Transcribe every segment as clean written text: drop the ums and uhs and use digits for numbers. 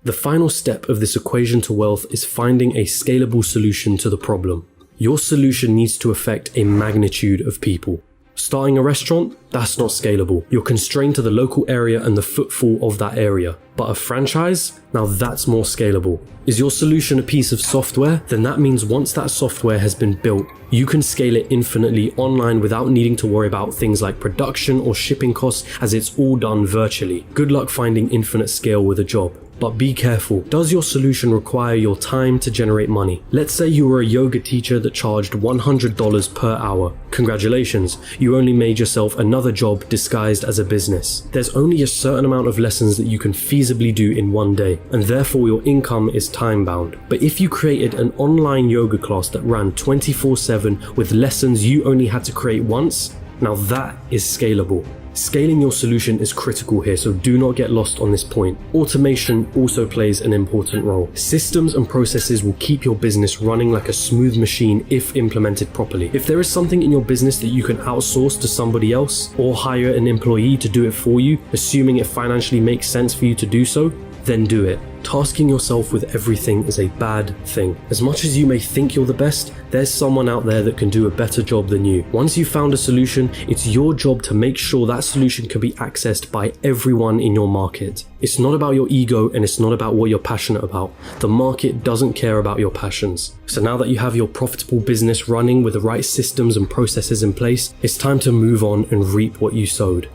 The final step of this equation to wealth is finding a scalable solution to the problem. Your solution needs to affect a magnitude of people. Starting a restaurant? That's not scalable. You're constrained to the local area and the footfall of that area. But a franchise? Now that's more scalable. Is your solution a piece of software? Then that means once that software has been built, you can scale it infinitely online without needing to worry about things like production or shipping costs, as it's all done virtually. Good luck finding infinite scale with a job. But be careful. Does your solution require your time to generate money? Let's say you were a yoga teacher that charged $100 per hour. Congratulations, you only made yourself another job disguised as a business. There's only a certain amount of lessons that you can feasibly do in one day, and therefore your income is time bound. But if you created an online yoga class that ran 24/7 with lessons you only had to create once, now that is scalable. Scaling your solution is critical here, so do not get lost on this point. Automation also plays an important role. Systems and processes will keep your business running like a smooth machine if implemented properly. If there is something in your business that you can outsource to somebody else or hire an employee to do it for you, assuming it financially makes sense for you to do so, then do it. Tasking yourself with everything is a bad thing. As much as you may think you're the best, there's someone out there that can do a better job than you. Once you've found a solution, it's your job to make sure that solution can be accessed by everyone in your market. It's not about your ego and it's not about what you're passionate about. The market doesn't care about your passions. So now that you have your profitable business running with the right systems and processes in place, it's time to move on and reap what you sowed.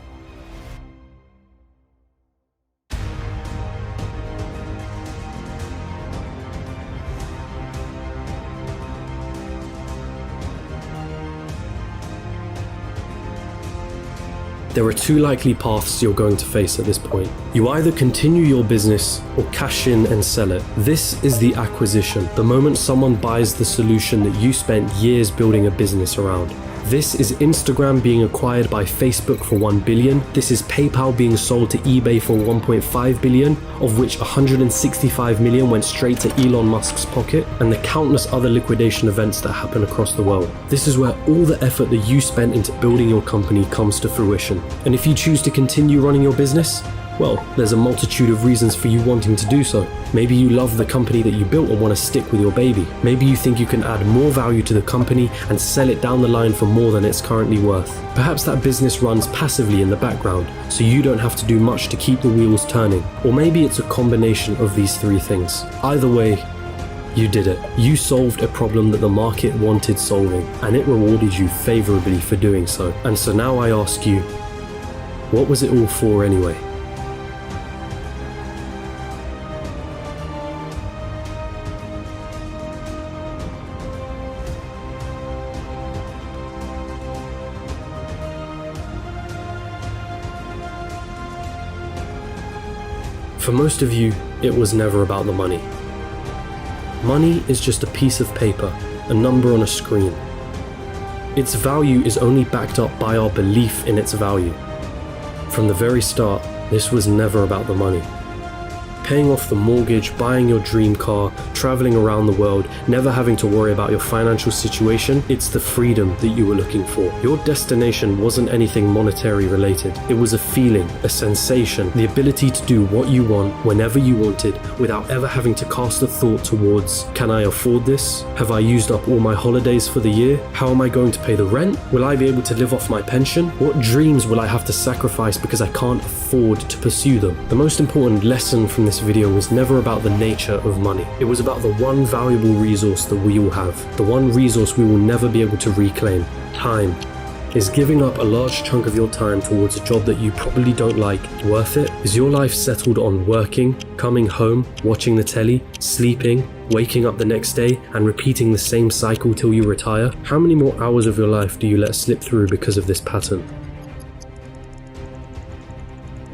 There are two likely paths you're going to face at this point. You either continue your business or cash in and sell it. This is the acquisition, the moment someone buys the solution that you spent years building a business around. This is Instagram being acquired by Facebook for $1 billion. This is PayPal being sold to eBay for $1.5 billion, of which $165 million went straight to Elon Musk's pocket, and the countless other liquidation events that happen across the world. This is where all the effort that you spent into building your company comes to fruition. And if you choose to continue running your business, well, there's a multitude of reasons for you wanting to do so. Maybe you love the company that you built and want to stick with your baby. Maybe you think you can add more value to the company and sell it down the line for more than it's currently worth. Perhaps that business runs passively in the background, so you don't have to do much to keep the wheels turning. Or maybe it's a combination of these three things. Either way, you did it. You solved a problem that the market wanted solving, and it rewarded you favorably for doing so. And so now I ask you, what was it all for anyway? For most of you, it was never about the money. Money is just a piece of paper, a number on a screen. Its value is only backed up by our belief in its value. From the very start, this was never about the money. Paying off the mortgage, buying your dream car, traveling around the world, never having to worry about your financial situation, it's the freedom that you were looking for. Your destination wasn't anything monetary related. It was a feeling, a sensation, the ability to do what you want whenever you wanted without ever having to cast a thought towards, can I afford this? Have I used up all my holidays for the year? How am I going to pay the rent? Will I be able to live off my pension? What dreams will I have to sacrifice because I can't afford to pursue them? The most important lesson from this video was never about the nature of money. It was about the one valuable resource that we all have, the one resource we will never be able to reclaim: time. Is giving up a large chunk of your time towards a job that you probably don't like worth it? Is your life settled on working, coming home, watching the telly, sleeping, waking up the next day, and repeating the same cycle till you retire? How many more hours of your life do you let slip through because of this pattern?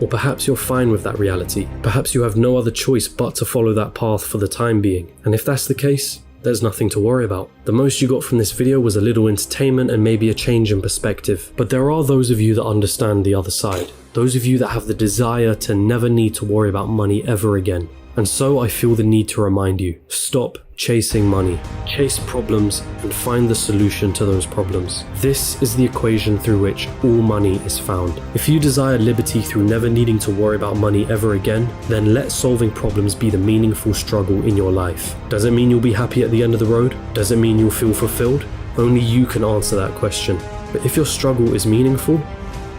Or perhaps you're fine with that reality. Perhaps you have no other choice but to follow that path for the time being. And if that's the case, there's nothing to worry about. The most you got from this video was a little entertainment and maybe a change in perspective. But there are those of you that understand the other side. Those of you that have the desire to never need to worry about money ever again. And so I feel the need to remind you, stop chasing money. Chase problems and find the solution to those problems. This is the equation through which all money is found. If you desire liberty through never needing to worry about money ever again, then let solving problems be the meaningful struggle in your life. Does it mean you'll be happy at the end of the road? Does it mean you'll feel fulfilled? Only you can answer that question. But if your struggle is meaningful,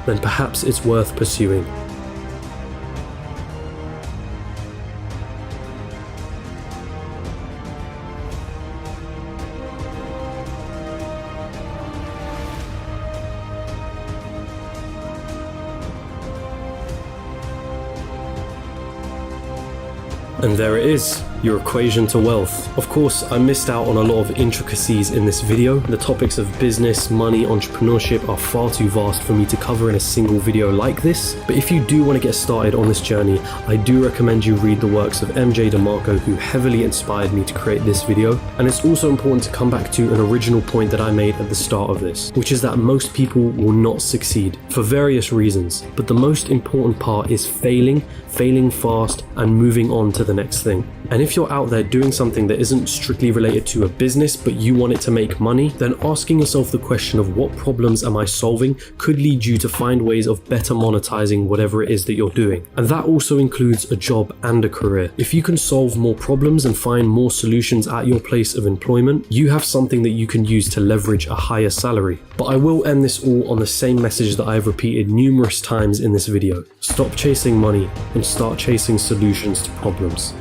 then perhaps it's worth pursuing. And there it is, your equation to wealth. Of course, I missed out on a lot of intricacies in this video. The topics of business, money, entrepreneurship are far too vast for me to cover in a single video like this. But if you do want to get started on this journey, I do recommend you read the works of MJ DeMarco, who heavily inspired me to create this video. And it's also important to come back to an original point that I made at the start of this, which is that most people will not succeed for various reasons. But the most important part is failing fast, and moving on to the next thing. And if you're out there doing something that isn't strictly related to a business, but you want it to make money, then asking yourself the question of what problems am I solving could lead you to find ways of better monetizing whatever it is that you're doing. And that also includes a job and a career. If you can solve more problems and find more solutions at your place of employment, you have something that you can use to leverage a higher salary. But I will end this all on the same message that I've repeated numerous times in this video. Stop chasing money and start chasing solutions to problems.